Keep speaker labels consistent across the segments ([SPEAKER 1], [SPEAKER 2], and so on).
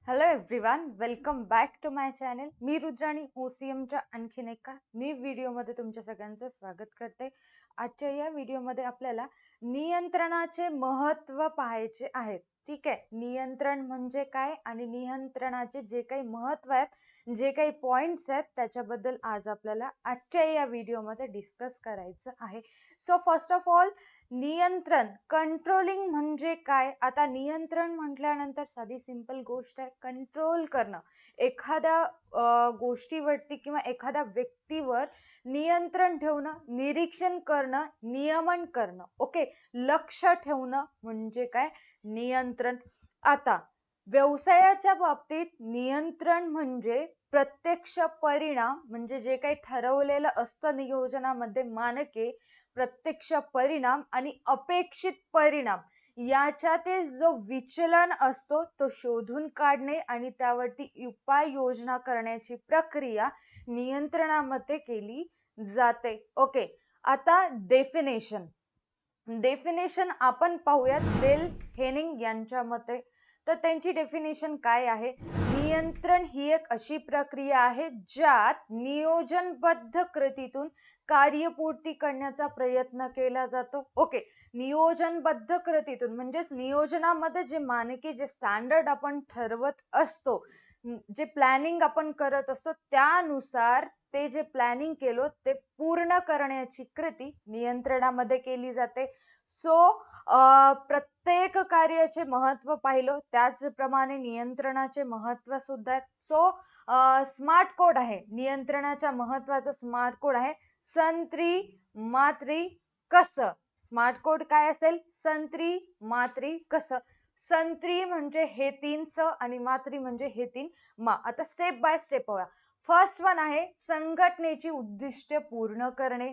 [SPEAKER 1] Hello everyone, welcome back to my channel. मी रुद्राणी ओसीएमच्या आणखीन एका न्यू व्हिडिओमध्ये तुमच्या सगळ्यांचं स्वागत करते. आजच्या या व्हिडिओमध्ये आपल्याला नियंत्रणाचे महत्त्व पाहायचे आहे. ठीक आहे, नियंत्रण म्हणजे काय आणि नियंत्रणाचे जे काही महत्त्व आहेत, जे काही पॉइंट्स आहेत, त्याच्याबद्दल आज आपल्याला आजच्या या व्हिडिओमध्ये डिस्कस करायचं आहे. सो फर्स्ट ऑफ ऑल, नियंत्रण कंट्रोलिंग म्हणजे काय? आता नियंत्रण म्हटल्यानंतर साधी सिंपल गोष्ट आहे, कंट्रोल करणं. एखाद्या गोष्टीवरती किंवा एखाद्या व्यक्तीवर नियंत्रण ठेवणं, निरीक्षण करणं, नियमन करणं. ओके, लक्ष ठेवणं म्हणजे काय? नियंत्रण. आता व्यवसायाच्या बाबतीत नियंत्रण म्हणजे प्रत्यक्ष परिणाम, म्हणजे जे काही ठरवलेलं असतं नियोजनामध्ये मानके, प्रत्यक्ष परिणाम आणि अपेक्षित परिणाम याच्यातील जो विचलन असतो तो शोधून काढणे आणि त्यावरती उपाययोजना करण्याची प्रक्रिया नियंत्रणामध्ये केली जाते. ओके, आता डेफिनेशन आपण पाहूयात डेल हेनिंग यांच्या मते. तर त्यांची डेफिनेशन काय आहे? नियंत्रण ही एक अशी प्रक्रिया आहे ज्यात नियोजनबद्ध कृतीतून कार्यपूर्ती करण्याचा प्रयत्न केला जातो. ओके, नियोजनबद्ध कृतीतून म्हणजेच नियोजनामध्ये जे मानके, जे स्टँडर्ड आपण ठरवत असतो, जे प्लॅनिंग आपण करत असतो, त्यानुसार ते जे प्लॅनिंग केलं ते पूर्ण करण्याची कृती नियंत्रणामध्ये केली जाते. सो प्रत्येक कार्याचे महत्व पाहिलं, त्याचप्रमाणे नियंत्रणाचे महत्व सुद्धा आहे. सो स्मार्ट कोड आहे नियंत्रणाच्या महत्वाचा. स्मार्ट कोड आहे संत्री मात्री कस. स्मार्ट कोड काय असेल? संत्री मात्री कस. संत्री म्हणजे हे 3 स आणि मात्री म्हणजे हे 3 मा. आता स्टेप बाय स्टेप पाहूया. फर्स्ट वन आहे संघटनेची उद्दिष्टे पूर्ण करणे.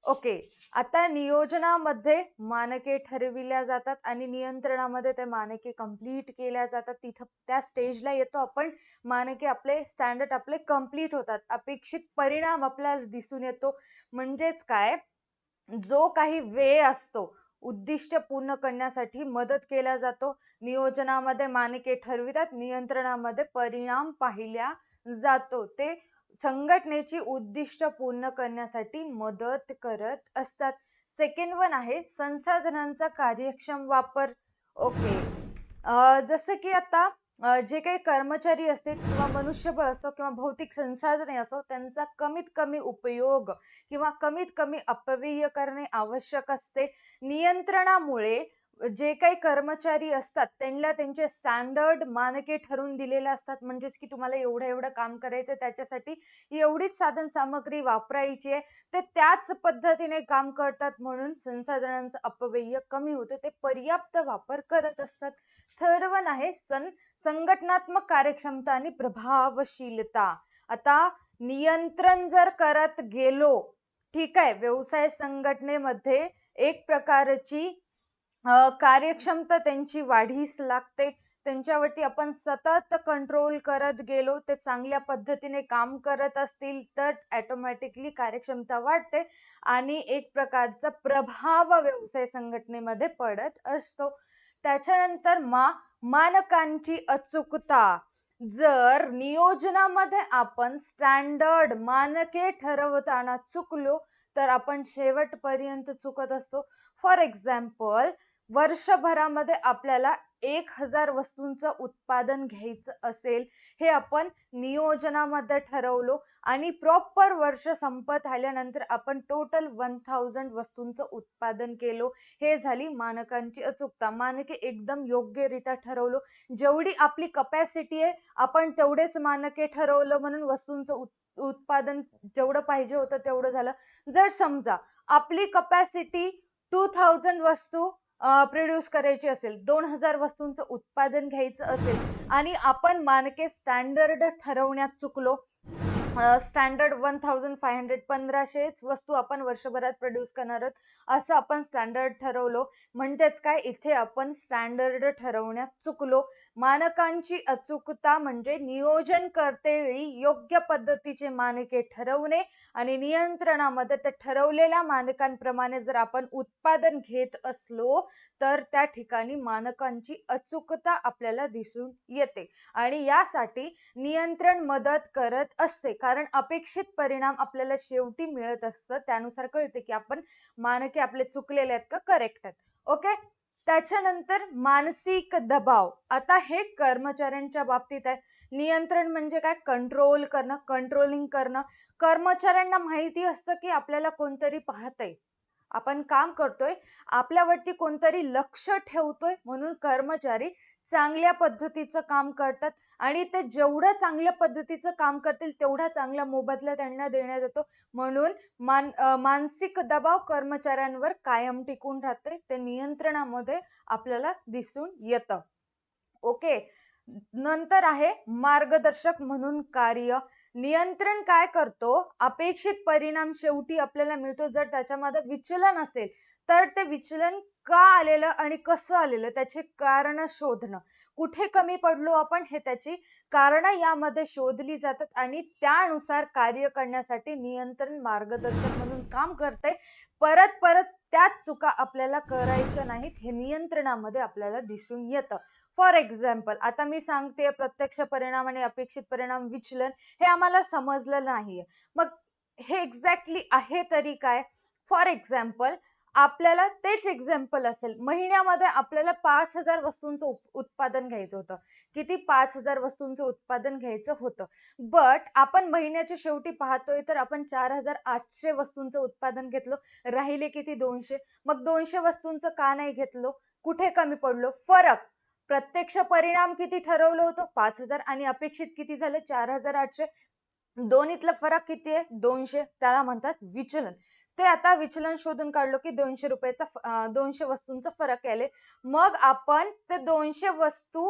[SPEAKER 1] ओके, आता नियोजनामध्ये मानके ठरविल्या जातात आणि नियंत्रणामध्ये ते मानके कंप्लीट केल्या जातात. तिथं त्या स्टेजला येतो आपण, मानके आपले स्टँडर्ड आपले कंप्लीट होतात, अपेक्षित परिणाम आपल्याला दिसून येतो. म्हणजेच काय, जो काही वे असतो उद्दिष्ट पूर्ण करण्यासाठी मदत केला जातो. नियोजनामध्ये मानके ठरवितात, नियंत्रणामध्ये परिणाम पाहिल्या जातो. ते संघटनेची उद्दिष्ट पूर्ण करण्यासाठी मदत करत असतात. सेकंड वन आहे संसाधनांचा कार्यक्षम वापर. ओके, जसं की आता जे काही कर्मचारी असतील किंवा मनुष्यबळ असो किंवा भौतिक संसाधने असो, त्यांचा कमीत कमी उपयोग किंवा कमीत कमी अपव्यय करणे आवश्यक असते. नियंत्रणामुळे जे काही कर्मचारी असतात त्यांना त्यांचे स्टँडर्ड मानके ठरवून दिलेले असतात. म्हणजेच की तुम्हाला एवढं एवढं काम करायचं, त्याच्यासाठी एवढीच साधन सामग्री वापरायची आहे. ते त्याच पद्धतीने काम करतात म्हणून संसाधनांचा अपव्यय कमी होतो. ते पर्याप्त वापर करत असतात. थर्ड वन आहे संघटनात्मक कार्यक्षमता आणि प्रभावशीलता. आता नियंत्रण जर करत गेलो, ठीक आहे, व्यवसाय संघटनेमध्ये एक प्रकारची कार्यक्षमता त्यांची वाढीस लागते. त्यांच्यावरती आपण सतत कंट्रोल करत गेलो, ते चांगल्या पद्धतीने काम करत असतील तर ऑटोमॅटिकली कार्यक्षमता वाढते आणि एक प्रकारचा प्रभाव व्यवसाय संघटनेमध्ये पडत असतो. त्याच्यानंतर मानकांची अचूकता. जर नियोजनामध्ये आपण स्टँडर्ड मानके ठरवताना चुकलो तर आपण शेवटपर्यंत चुकत असतो. फॉर एक्झाम्पल, वर्षभरामध्ये आपल्याला 1000 वस्तूंचं उत्पादन घ्यायचं असेल, हे आपण नियोजनामध्ये ठरवलो आणि प्रॉपर वर्ष संपत आल्यानंतर आपण टोटल 1000 वस्तूंचं उत्पादन केलो. हे झाली मानकांची अचूकता. मानके एकदम योग्यरित्या ठरवलो, जेवढी आपली कपॅसिटी आहे आपण तेवढेच मानके ठरवलं म्हणून वस्तूंचं उत्पादन जेवढं पाहिजे होतं तेवढं झालं. जर समजा आपली कपॅसिटी 2000 वस्तू प्रोड्यूस करायची असेल, 2000 वस्तूंचं उत्पादन घ्यायचं असेल आणि आपण मानके स्टँडर्ड ठरवण्यात चुकलो, स्टँडर्ड 1500 1500च वस्तू आपण वर्षभरात प्रोड्यूस करणार आहोत असं आपण स्टँडर्ड ठरवलो. म्हणजेच काय, इथे आपण स्टँडर्ड ठरवण्यात चुकलो. मानकांची अचूकता म्हणजे नियोजन करतेवेळी योग्य पद्धतीचे मानके ठरवणे आणि नियंत्रणामध्ये त्या ठरवलेल्या मानकांप्रमाणे जर आपण उत्पादन घेत असलो तर त्या ठिकाणी मानकांची अचूकता आपल्याला दिसून येते आणि यासाठी नियंत्रण मदत करत असते. कारण अपेक्षित परिणाम आपल्याला शेवटी मिळत असतं. त्यानुसार कळते की आपण मानके आपले चुकलेले आहेत का करेक्ट आहेत. ओके. त्याच्यानंतर मानसिक दबाव. आता हे कर्मचाऱ्यांच्या बाबतीत आहे. नियंत्रण म्हणजे काय, कंट्रोल करणं, कंट्रोलिंग करणं. कर्मचाऱ्यांना माहिती असतं की आपल्याला कोणतरी पाहतंय, आपण काम करतोय, आपल्यावरती कोणतरी लक्ष ठेवतोय, म्हणून कर्मचारी चांगल्या पद्धतीचं काम करतात आणि ते जेवढं चांगल्या पद्धतीचं काम करतील तेवढा चांगला मोबदला त्यांना देण्यात येतो. म्हणून मानसिक दबाव कर्मचाऱ्यांवर कायम टिकून राहते. ते नियंत्रणामध्ये आपल्याला दिसून येतं. ओके. नंतर आहे मार्गदर्शक म्हणून कार्य. नियंत्रण काय करतो, अपेक्षित परिणाम शेवटी आपल्याला मिळतो. जर त्याच्यामध्ये विचलन असेल तर ते विचलन का आलेलं आणि कसं आलेलं त्याची कारण शोधणं. कुठे कमी पडलो आपण हे त्याची कारण यामध्ये शोधली जातात आणि त्यानुसार कार्य करण्यासाठी नियंत्रण मार्गदर्शक म्हणून काम करते. परत परत त्याच चुका आपल्याला करायच्या नाहीत हे नियंत्रणामध्ये आपल्याला दिसून येतं. फॉर एक्झाम्पल, आता मी सांगते प्रत्यक्ष परिणाम आणि अपेक्षित परिणाम विचलन हे आम्हाला समजलं नाहीये. मग हे एक्झॅक्टली आहे तरी काय? फॉर एक्झाम्पल, आपल्याला तेच एक्झाम्पल असेल, महिन्यामध्ये आपल्याला 5000 वस्तूंचं उत्पादन घ्यायचं होतं. किती? 5000 वस्तूंचं उत्पादन घ्यायचं होतं. बट आपण महिन्याच्या शेवटी पाहतोय तर आपण 4800 वस्तूंचं उत्पादन घेतलं. राहिले किती? 200. मग 200 वस्तूंचं का नाही घेतलं? कुठे कमी पडलो? फरक. प्रत्यक्ष परिणाम किती ठरवलं होतं? 5000 आणि अपेक्षित किती झालं? 4800. दोन्हीतला फरक किती आहे? 200. त्याला म्हणतात विचलन. ते आता विचलन शोधून काढलो की 200 रुपयाचा 200 वस्तूंचा फरक आले. मग आपण ते 200 वस्तू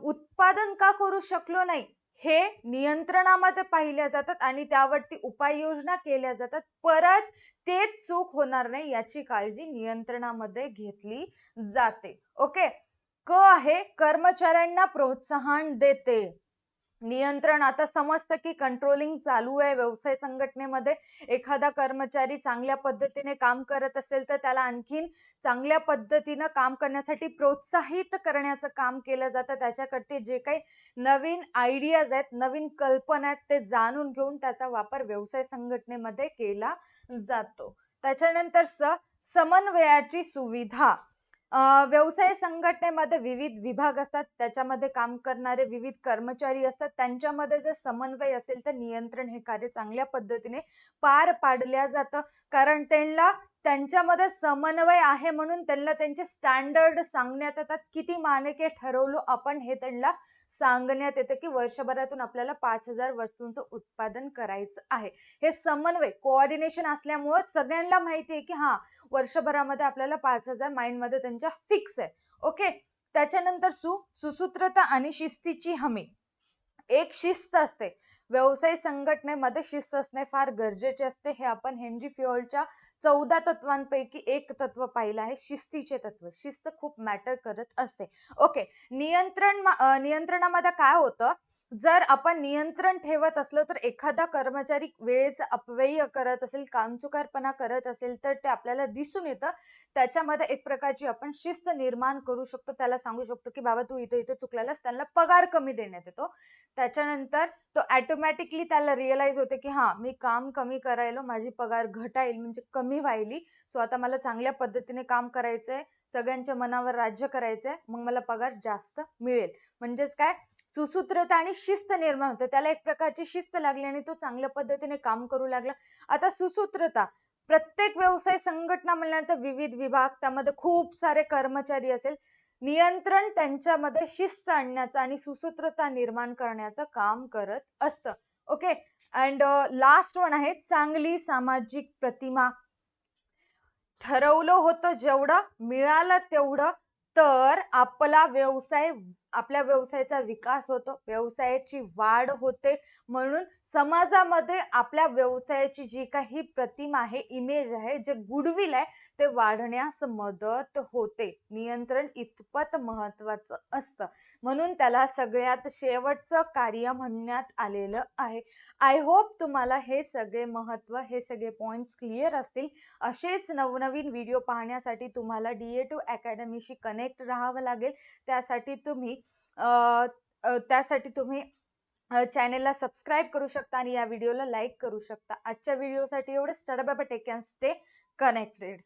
[SPEAKER 1] उत्पादन का करू शकलो नाही हे नियंत्रणामध्ये पाहिल्या जातात आणि त्यावरती उपाययोजना केल्या जातात. परत तेच चूक होणार नाही याची काळजी नियंत्रणामध्ये घेतली जाते. ओके. क आहे कर्मचाऱ्यांना प्रोत्साहन देते. नियंत्रण आता समजतं की कंट्रोलिंग चालू आहे व्यवसाय संघटनेमध्ये. एखादा कर्मचारी चांगल्या पद्धतीने काम करत असेल तर त्याला आणखीन चांगल्या पद्धतीनं काम करण्यासाठी प्रोत्साहित करण्याचं काम केलं जातं. त्याच्याकडे जे काही नवीन आयडियाज आहेत, नवीन कल्पना आहेत ते जाणून घेऊन त्याचा वापर व्यवसाय संघटनेमध्ये केला जातो. त्याच्यानंतर समन्वयाची सुविधा. व्यवसाय संघटनेमध्ये विविध विभाग असतात, त्याच्यामध्ये काम करणारे विविध कर्मचारी असतात. त्यांच्यामध्ये जर समन्वय असेल तर नियंत्रण हे कार्य चांगल्या पद्धतीने पार पाडल्या जातं. कारण त्यांच्यामध्ये समन्वय आहे म्हणून त्यांना त्यांचे स्टँडर्ड सांगण्यात येतात. किती मानके ठरवलो आपण हे त्यांना सांगण्यात येतं की वर्षभरातून आपल्याला 5000 वस्तूंचं उत्पादन करायचं आहे. हे समन्वय कोऑर्डिनेशन असल्यामुळे सगळ्यांना माहिती आहे की हा वर्षभरामध्ये आपल्याला 5000 माइंडमध्ये त्यांच्या फिक्स आहे. ओके. त्याच्यानंतर सुसूत्रता आणि शिस्तीची हमी. एक शिस्त असते. व्यवसाय संघटनेमध्ये शिस्त असणे फार गरजेचे असते. हे आपण हेनरी फ्युएलच्या 14 तत्वांपैकी एक तत्व पाहिलं आहे, शिस्तीचे तत्व. शिस्त खूप मॅटर करत असते. ओके. नियंत्रणामध्ये काय होतं, जर आपण नियंत्रण ठेवत असलो तर एखादा कर्मचारी वेळेचा अपव्यय करत असेल, कामचुकारपणा करत असेल तर ते आपल्याला दिसून येतं. त्याच्यामध्ये एक प्रकारची आपण शिस्त निर्माण करू शकतो. त्याला सांगू शकतो की बाबा तू इथे इथे चुकलेलास, त्यांना पगार कमी देण्यात येतो. त्याच्यानंतर तो ऑटोमॅटिकली त्याला रिअलाइज होते की हा मी काम कमी करायलो, माझी पगार घटाईल म्हणजे कमी व्हायली. सो आता मला चांगल्या पद्धतीने काम करायचंय, सगळ्यांच्या मनावर राज्य करायचंय, मग मला पगार जास्त मिळेल. म्हणजेच काय, सुसूत्रता आणि शिस्त निर्माण होते. त्याला एक प्रकारची शिस्त लागली आणि तो चांगल्या पद्धतीने काम करू लागला. आता सुसूत्रता, प्रत्येक व्यवसाय संघटना म्हणल्यानंतर विविध विभाग, त्यामध्ये खूप सारे कर्मचारी असेल. नियंत्रण त्यांच्यामध्ये शिस्त आणण्याचं आणि सुसूत्रता निर्माण करण्याचं काम करत असतं. ओके. अँड लास्ट वन आहे चांगली सामाजिक प्रतिमा. ठरवलं होतं जेवढं, मिळालं तेवढं, तर आपला व्यवसाय आपल्या व्यवसायाचा विकास होतो, व्यवसायाची वाढ होते. म्हणून समाजामध्ये आपल्या व्यवसायाची जी काही प्रतिमा आहे, इमेज आहे, जे गुडविल आहे ते वाढण्यास मदत होते. नियंत्रण इतपत महत्वाचं असतं. म्हणून त्याला सगळ्यात शेवटचं कार्य म्हणण्यात आलेलं आहे. आय होप तुम्हाला हे सगळे महत्व, हे सगळे पॉइंट्स क्लिअर असतील. असेच नवनवीन व्हिडिओ पाहण्यासाठी तुम्हाला DA2 अकॅडमीशी कनेक्ट राहावं लागेल. त्यासाठी तुम्ही चॅनेलला सबस्क्राईब करू शकता आणि या व्हिडिओला लाईक करू शकता. आजच्या व्हिडिओसाठी एवढंच. Tata bye bye. Take care, stay connected.